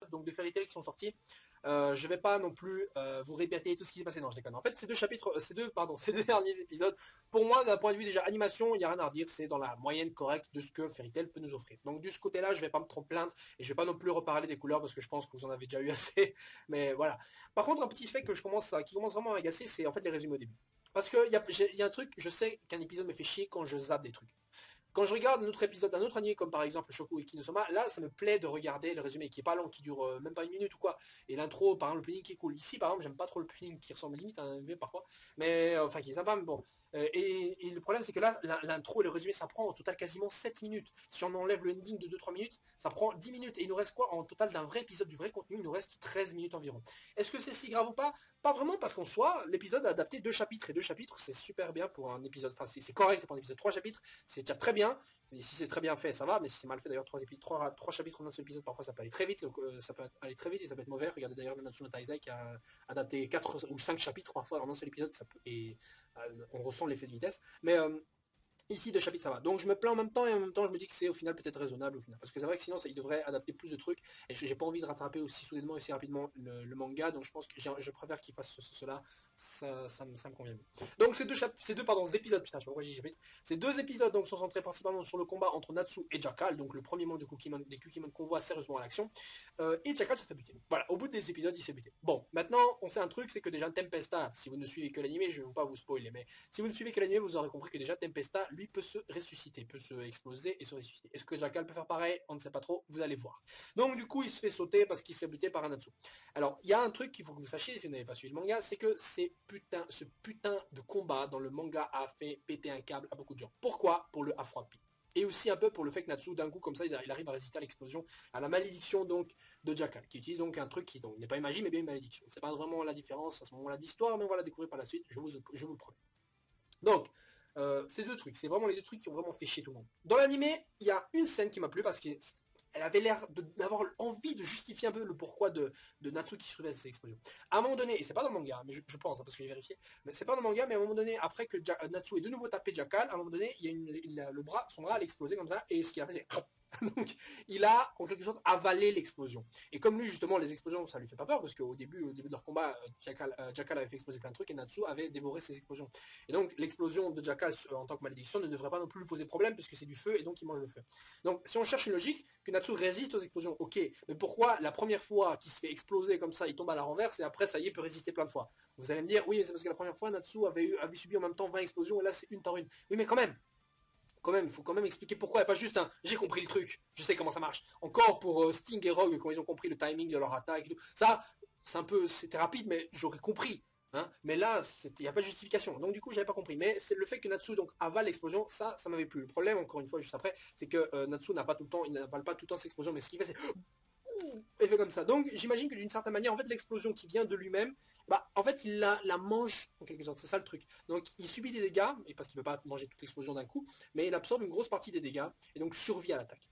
donc de Fairy Tail qui sont sortis. Je vais pas non plus vous répéter tout ce qui s'est passé. Non, je déconne. En fait, ces deux derniers épisodes, pour moi, d'un point de vue déjà animation, il y a rien à redire. C'est dans la moyenne correcte de ce que Fairy Tail peut nous offrir. Donc de ce côté-là, je vais pas me trop plaindre et je vais pas non plus reparler des couleurs parce que je pense que vous en avez déjà eu assez. Mais voilà. Par contre, un petit fait que qui commence vraiment à m'agacer, c'est en fait les résumés au début. Parce que y a un truc, je sais qu'un épisode me fait chier quand je zappe des trucs. Quand je regarde un autre épisode d'un autre anime, comme par exemple Shoku Iki no Soma, là, ça me plaît de regarder le résumé qui est pas long, qui dure même pas une minute ou quoi. Et l'intro, par exemple, le planning qui est cool. Ici, par exemple, j'aime pas trop le planning qui ressemble limite à un MV parfois, mais enfin qui est sympa, mais bon. Et le problème, c'est que là, l'intro et le résumé, ça prend au total quasiment 7 minutes. Si on enlève le ending de 2-3 minutes, ça prend 10 minutes. Et il nous reste quoi en total d'un vrai épisode, du vrai contenu? Il nous reste 13 minutes environ. Est-ce que c'est si grave ou pas? Pas vraiment, parce qu'en soi, l'épisode a adapté 2 chapitres. Et 2 chapitres, c'est super bien pour un épisode. Enfin, c'est correct pour un épisode. 3 chapitres, c'est déjà très bien. Et si c'est très bien fait, ça va, mais si c'est mal fait, d'ailleurs, 3 chapitres en un seul épisode, parfois ça peut aller très vite, donc, ça peut aller très vite et ça peut être mauvais. Regardez d'ailleurs Nanatsu no Taizai qui a adapté 4 ou 5 chapitres parfois en un seul épisode, et on ressent l'effet de vitesse. Mais ici, 2 chapitres, ça va. Donc je me plains en même temps et en même temps je me dis que c'est au final peut-être raisonnable au final. Parce que c'est vrai que sinon il devrait adapter plus de trucs et j'ai pas envie de rattraper aussi soudainement et aussi rapidement le manga. Donc je pense que je préfère qu'il fasse cela. Ça me convient mieux. Donc ces deux épisodes, putain, je sais pas pourquoi j'ai chapitre. Ces 2 épisodes donc sont centrés principalement sur le combat entre Natsu et Jackal, donc le premier membre des Kukimon qu'on voit sérieusement à l'action. Et Jackal se fait buter. Voilà, au bout des épisodes, il s'est buté. Bon, maintenant on sait un truc, c'est que déjà Tempesta, si vous ne suivez que l'anime, je vais pas vous spoiler, mais si vous ne suivez que l'anime, vous aurez compris que déjà Tempesta, lui, peut se ressusciter, peut se exploser et se ressusciter. Est-ce que Jackal peut faire pareil? On ne sait pas trop, vous allez voir. Donc du coup, il se fait sauter parce qu'il se fait buter par un Natsu. Alors, il y a un truc qu'il faut que vous sachiez si vous n'avez pas suivi le manga, c'est que ce putain de combat dans le manga a fait péter un câble à beaucoup de gens. Pourquoi? Pour le Afroapi. Et aussi un peu pour le fait que Natsu, d'un coup, comme ça, il arrive à résister à l'explosion, à la malédiction donc de Jackal, qui utilise donc un truc qui donc n'est pas une magie, mais bien une malédiction. C'est pas vraiment la différence à ce moment-là d'histoire, mais on va la découvrir par la suite, je vous le promets. Donc, ces 2 trucs, c'est vraiment les 2 trucs qui ont vraiment fait chier tout le monde. Dans l'animé, il y a une scène qui m'a plu parce qu'elle avait l'air d'avoir envie de justifier un peu le pourquoi de Natsu qui survivait à ces explosions. À un moment donné, et c'est pas dans le manga, mais je pense, hein, parce que j'ai vérifié, mais c'est pas dans le manga, mais à un moment donné, après que Natsu ait de nouveau tapé Jackal, à un moment donné, son bras allait exploser comme ça, et ce qu'il a fait, c'est donc, il a, en quelque sorte, avalé l'explosion. Et comme lui, justement, les explosions, ça lui fait pas peur, parce qu'au début de leur combat, Jackal avait fait exploser plein de trucs, et Natsu avait dévoré ces explosions. Et donc, l'explosion de Jackal, en tant que malédiction, ne devrait pas non plus lui poser problème, puisque c'est du feu, et donc il mange le feu. Donc, si on cherche une logique, que Natsu résiste aux explosions, ok, mais pourquoi la première fois qu'il se fait exploser comme ça, il tombe à la renverse, et après, ça y est, peut résister plein de fois? Vous allez me dire, oui, c'est parce que la première fois, Natsu avait subi en même temps 20 explosions, et là, c'est une par une. Oui, mais il faut quand même expliquer pourquoi, et pas juste un j'ai compris le truc, je sais comment ça marche. Encore pour Sting et Rogue, quand ils ont compris le timing de leur attaque et tout. Ça, c'était rapide, mais j'aurais compris. Hein, mais là, il n'y a pas de justification. Donc du coup, j'avais pas compris. Mais c'est le fait que Natsu donc avale l'explosion, ça m'avait plu. Le problème, encore une fois, juste après, c'est que Natsu n'a pas tout le temps, il n'avale pas tout le temps cette explosion, mais ce qu'il fait, c'est et fait comme ça. Donc j'imagine que d'une certaine manière, en fait, l'explosion qui vient de lui-même, bah en fait, il la mange en quelque sorte. C'est ça le truc. Donc il subit des dégâts, et parce qu'il ne peut pas manger toute l'explosion d'un coup, mais il absorbe une grosse partie des dégâts et donc survit à l'attaque.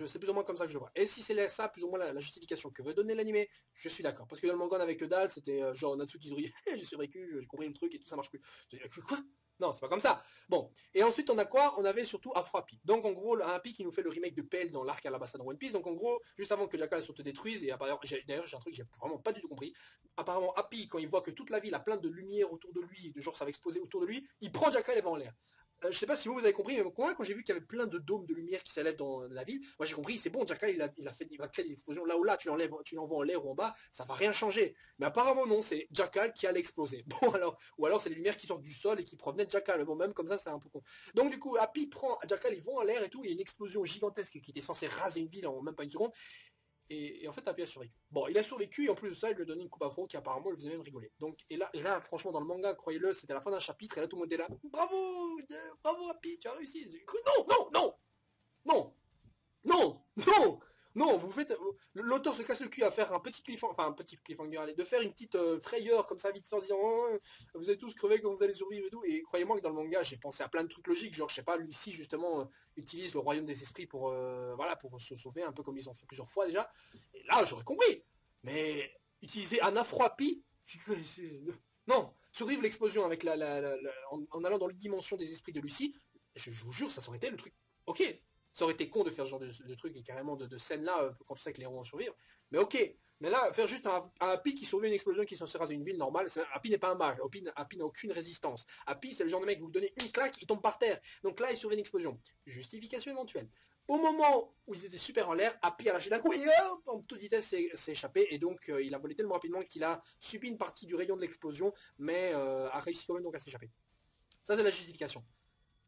C'est plus ou moins comme ça que je vois. Et si c'est ça, plus ou moins la justification que veut donner l'animé, je suis d'accord. Parce que dans le manga, on avait que dalle, c'était genre Natsu qui sourit, j'ai survécu, j'ai compris le truc et tout, ça marche plus. J'ai dit, quoi? Non, c'est pas comme ça. Bon. Et ensuite, on a quoi? On avait surtout Afro Happy. Donc, en gros, Happy qui nous fait le remake de Pell dans l'arc Alabasta dans One Piece. Donc, en gros, juste avant que Jackal se détruise, et d'ailleurs, j'ai un truc que j'ai vraiment pas du tout compris. Apparemment, Happy, quand il voit que toute la ville a plein de lumière autour de lui, de genre ça va exploser autour de lui, il prend Jackal et va en l'air. Je sais pas si vous avez compris, mais moi, quand j'ai vu qu'il y avait plein de dômes de lumière qui s'élèvent dans la ville, moi j'ai compris, c'est bon, Jackal, il va créer des explosions là ou là, tu l'envoies en l'air ou en bas, ça va rien changer. Mais apparemment non, c'est Jackal qui allait exploser. Bon alors, ou alors c'est les lumières qui sortent du sol et qui provenaient de Jackal. Bon, même comme ça, c'est un peu con. Donc du coup, Happy prend Jackal, ils vont en l'air et tout, il y a une explosion gigantesque qui était censée raser une ville en même pas une seconde. Et en fait, Happy a survécu. Bon, il a survécu et en plus de ça, il lui a donné une coupe afro qui apparemment le faisait même rigoler. Donc, et là, franchement, dans le manga, croyez-le, c'était la fin d'un chapitre et là, tout le monde était là. Bravo, bravo Happy, tu as réussi. Non, non, non, non, non, non, non, vous faites, l'auteur se casse le cul à faire un petit cliffhanger, allez, de faire une petite frayeur comme ça vite fait en disant oh, vous allez tous crever quand vous allez survivre et tout. Et croyez-moi que dans le manga, j'ai pensé à plein de trucs logiques, genre je sais pas, Lucie justement utilise le royaume des esprits pour voilà pour se sauver un peu comme ils ont fait plusieurs fois déjà. Et là, j'aurais compris. Mais utiliser un Afro-Happy, non, survivre l'explosion avec en allant dans la dimension des esprits de Lucie, je vous jure, ça aurait été le truc. Ok, Ça aurait été con de faire ce genre de truc et carrément de scène là quand on sait que les héros vont survivre. Mais ok, mais là, faire juste un Happy qui sauve une explosion qui est censée raser une ville normale, Happy n'est pas un mage, Happy n'a aucune résistance. Happy, c'est le genre de mec, vous lui donnez une claque, il tombe par terre. Donc là, il sauve une explosion. Justification éventuelle. Au moment où ils étaient super en l'air, Happy a lâché d'un coup et hop, en toute vitesse s'est échappé et donc il a volé tellement rapidement qu'il a subi une partie du rayon de l'explosion, mais a réussi quand même donc à s'échapper. Ça c'est la justification.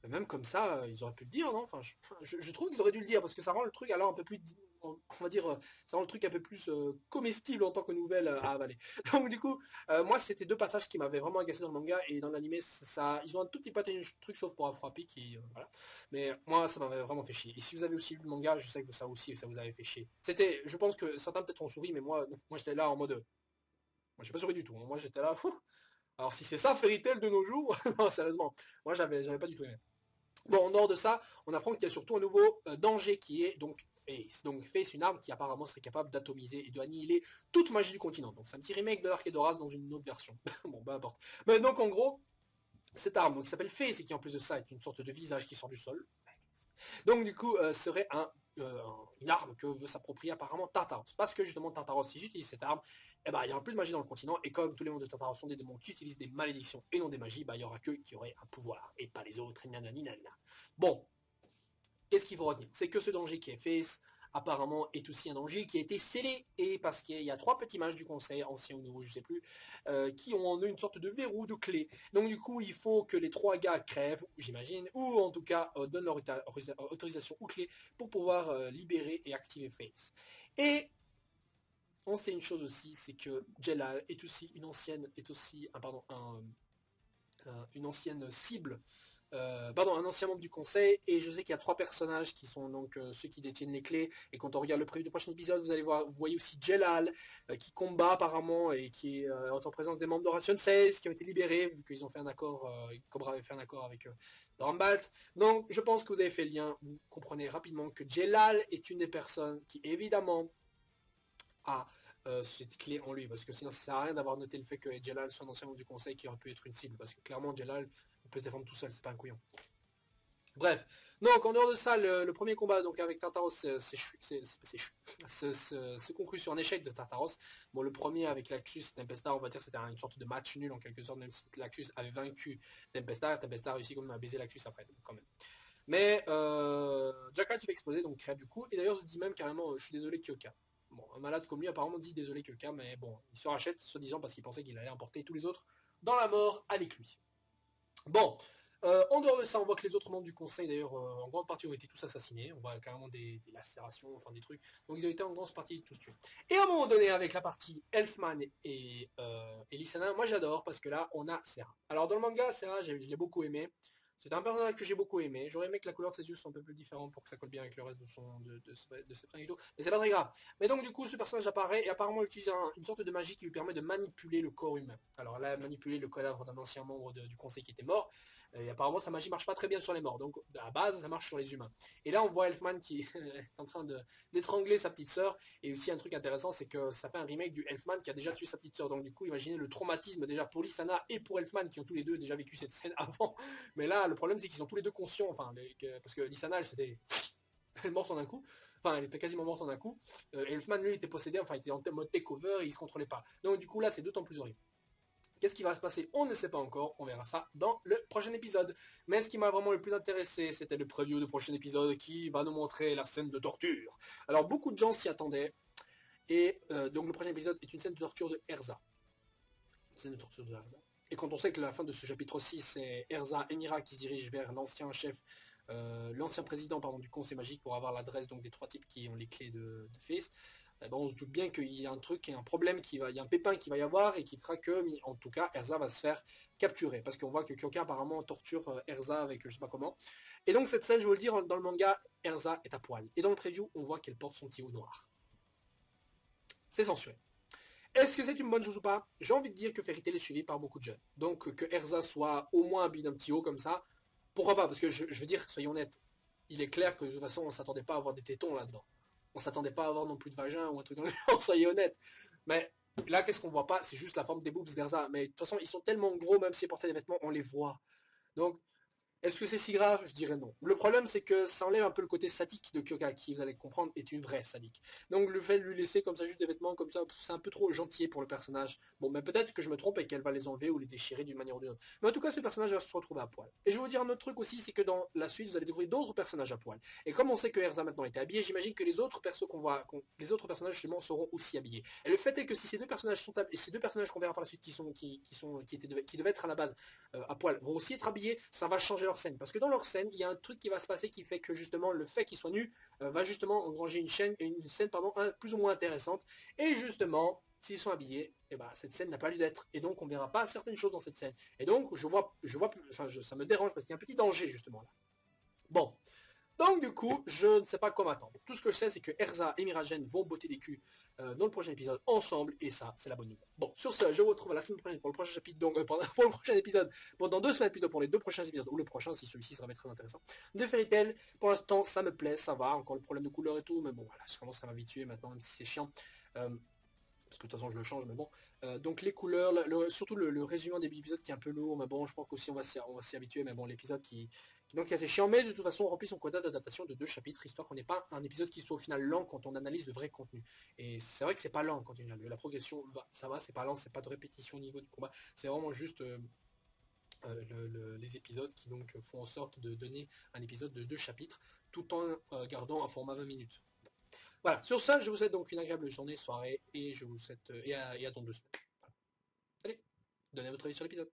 Mais même comme ça, ils auraient pu le dire, non? Enfin, je trouve qu'ils auraient dû le dire parce que ça rend le truc alors un peu plus, on va dire, ça rend le truc un peu plus comestible en tant que nouvelle à avaler. Donc du coup, moi c'était deux passages qui m'avaient vraiment agacé dans le manga et dans l'anime, ça, ils ont un tout petit peu atteint un truc sauf pour Afroapi qui, voilà. Mais moi ça m'avait vraiment fait chier. Et si vous avez aussi lu le manga, je sais que ça aussi, ça vous avait fait chier. C'était, je pense que certains peut-être ont souri, mais moi j'étais là en mode, moi j'ai pas souri du tout. Hein. Moi j'étais là. Alors si c'est ça Fairy Tail de nos jours, non sérieusement, moi j'avais pas du tout aimé. Bon, en dehors de ça, on apprend qu'il y a surtout un nouveau danger qui est donc Face. Donc Face, une arme qui apparemment serait capable d'atomiser et d'annihiler toute magie du continent. Donc c'est un petit remake de Dark Edoras dans une autre version. Bon, peu importe. Mais donc en gros, cette arme donc, qui s'appelle Face et qui en plus de ça est une sorte de visage qui sort du sol. Donc du coup, serait une arme que veut s'approprier apparemment Tartaros. Parce que justement Tartaros, si j'utilise cette arme, eh ben, il n'y aura plus de magie dans le continent. Et comme tous les mondes de Tartaros sont des démons qui utilisent des malédictions et non des magies, bah, il n'y aura que qui auraient un pouvoir et pas les autres. Bon, qu'est-ce qu'il faut retenir? C'est que ce danger qui est Face, apparemment, est aussi un danger qui a été scellé, et parce qu'il y a trois petits mages du conseil, anciens ou nouveaux, je sais plus, qui ont en eux une sorte de verrou, de clé. Donc du coup, il faut que les trois gars crèvent, j'imagine, ou en tout cas donnent leur autorisation ou clé pour pouvoir libérer et activer Face. Et on sait une chose aussi, c'est que Jelal est aussi une ancienne, une ancienne cible un ancien membre du conseil, et je sais qu'il y a trois personnages qui sont donc ceux qui détiennent les clés, et quand on regarde le preview du prochain épisode, vous allez voir, vous voyez aussi Jelal, qui combat apparemment, et qui est en présence des membres d'Oration 16, qui ont été libérés, vu qu'ils ont fait un accord, Cobra avait fait un accord avec Drambalt. Donc je pense que vous avez fait le lien, vous comprenez rapidement que Jelal est une des personnes qui évidemment a cette clé en lui, parce que sinon ça sert à rien d'avoir noté le fait que Jelal soit un ancien membre du conseil qui aurait pu être une cible, parce que clairement Jelal il peut se défendre tout seul, c'est pas un couillon. Bref, donc en dehors de ça, le premier combat donc avec Tartaros se conclut sur un échec de Tartaros. Bon, le premier avec Laxus et Tempesta, on va dire c'était une sorte de match nul en quelque sorte, même si Laxus avait vaincu Tempesta a réussi quand même à baiser Laxus après, quand même. Mais Jackass se fait exploser, donc crève du coup, et d'ailleurs se dit même carrément je suis désolé Kyoka. Bon, un malade comme lui apparemment dit désolé Kyoka, mais bon, il se rachète soi-disant parce qu'il pensait qu'il allait emporter tous les autres dans la mort avec lui. Bon, en dehors de ça, on voit que les autres membres du conseil, d'ailleurs, en grande partie ont été tous assassinés. On voit carrément des lacérations, enfin des trucs. Donc ils ont été en grande partie tous tués. Et à un moment donné, avec la partie Elfman et Lysana, moi j'adore parce que là, on a Serra. Alors dans le manga, Serra, je l'ai beaucoup aimé. C'est un personnage que j'ai beaucoup aimé. J'aurais aimé que la couleur de ses yeux soit un peu plus différente pour que ça colle bien avec le reste de ses fringues et tout. Mais c'est pas très grave. Mais donc du coup, ce personnage apparaît et apparemment il utilise une sorte de magie qui lui permet de manipuler le corps humain. Alors là, manipuler le cadavre d'un ancien membre du conseil qui était mort. Et apparemment, sa magie marche pas très bien sur les morts. Donc à la base, ça marche sur les humains. Et là, on voit Elfman qui est en train d'étrangler sa petite sœur. Et aussi un truc intéressant, c'est que ça fait un remake du Elfman qui a déjà tué sa petite sœur. Donc du coup, imaginez le traumatisme déjà pour Lysana et pour Elfman qui ont tous les deux déjà vécu cette scène avant. Mais là, le problème, c'est qu'ils sont tous les deux conscients. Enfin, parce que Lysana, elle est morte en un coup. Enfin, elle était quasiment morte en un coup. Elfman, lui, était possédé. Enfin, il était en mode takeover et il se contrôlait pas. Donc du coup, là, c'est d'autant plus horrible. Qu'est-ce qui va se passer? On ne sait pas encore, on verra ça dans le prochain épisode. Mais ce qui m'a vraiment le plus intéressé, c'était le preview du prochain épisode qui va nous montrer la scène de torture. Alors beaucoup de gens s'y attendaient, et donc le prochain épisode est une scène de torture de Erza. Une scène de torture de Erza. Et quand on sait que la fin de ce chapitre 6, c'est Erza Emira qui se dirige vers l'ancien chef, l'ancien président du conseil magique pour avoir l'adresse donc des trois types qui ont les clés de Face, on se doute bien qu'il y a un truc, il y a un problème, il y a un pépin qui va y avoir et qui fera que, en tout cas, Erza va se faire capturer. Parce qu'on voit que Kyoka apparemment torture Erza avec je sais pas comment. Et donc cette scène, je veux le dire, dans le manga, Erza est à poil. Et dans le preview, on voit qu'elle porte son petit haut noir. C'est sensuel. Est-ce que c'est une bonne chose ou pas? J'ai envie de dire que Fairy Tail est suivi par beaucoup de jeunes. Donc que Erza soit au moins habillée d'un petit haut comme ça, pourquoi pas? Parce que je veux dire, soyons honnêtes, il est clair que de toute façon, on s'attendait pas à avoir des tétons là-dedans. On s'attendait pas à avoir non plus de vagin ou un truc dans le genre, soyez honnête. Mais là, qu'est-ce qu'on voit pas? C'est juste la forme des boobs d'Erza. Mais de toute façon, ils sont tellement gros, même s'ils portaient des vêtements, on les voit. Donc, Est-ce que c'est si grave? Je dirais non. Le problème, c'est que ça enlève un peu le côté sadique de Kyoka, qui, vous allez comprendre, est une vraie sadique. Donc le fait de lui laisser comme ça juste des vêtements comme ça, c'est un peu trop gentil pour le personnage. Bon, mais peut-être que je me trompe et qu'elle va les enlever ou les déchirer d'une manière ou d'une autre. Mais en tout cas, ce personnage va se retrouver à poil. Et je vais vous dire un autre truc aussi, c'est que dans la suite, vous allez découvrir d'autres personnages à poil. Et comme on sait que Erza maintenant était habillé, j'imagine que les autres persos les autres personnages justement seront aussi habillés. Et le fait est que si ces deux personnages sont et ces deux personnages qu'on verra par la suite qui devaient être à la base à poil vont aussi être habillés, ça va changer leur scène. Parce que dans leur scène, il y a un truc qui va se passer qui fait que justement le fait qu'ils soient nus va justement engranger une scène plus ou moins intéressante. Et justement, s'ils sont habillés, et ben, cette scène n'a pas lieu d'être. Et donc on ne verra pas certaines choses dans cette scène. Et donc ça me dérange parce qu'il y a un petit danger justement là. Bon, donc du coup, je ne sais pas à quoi m'attendre. Tout ce que je sais, c'est que Erza et Miragen vont botter des culs dans le prochain épisode ensemble, et ça, c'est la bonne nouvelle. Bon, sur ce, je vous retrouve la semaine prochaine pour le prochain chapitre, donc pour le prochain épisode, bon, dans 2 semaines plutôt pour les 2 prochains épisodes, ou le prochain si celui-ci sera très intéressant, de Fairy Tail. Pour l'instant, ça me plaît, ça va, encore le problème de couleur et tout, mais bon, voilà, je commence à m'habituer maintenant, même si c'est chiant. Parce que de toute façon je le change, mais bon. Donc les couleurs, surtout le résumé des épisodes qui est un peu lourd, mais bon, je pense qu'aussi on va s'y habituer, mais bon, l'épisode qui donc est assez chiant, mais de toute façon on remplit son quota d'adaptation de 2 chapitres, histoire qu'on n'ait pas un épisode qui soit au final lent quand on analyse le vrai contenu. Et c'est vrai que c'est pas lent quand il y a la progression, ça va, c'est pas lent, c'est pas de répétition au niveau du combat, c'est vraiment juste les épisodes qui donc font en sorte de donner un épisode de 2 chapitres, tout en gardant un format 20 minutes. Voilà, sur ça, je vous souhaite donc une agréable journée, soirée, et je vous souhaite et à dans 2 semaines. Voilà. Allez, donnez votre avis sur l'épisode.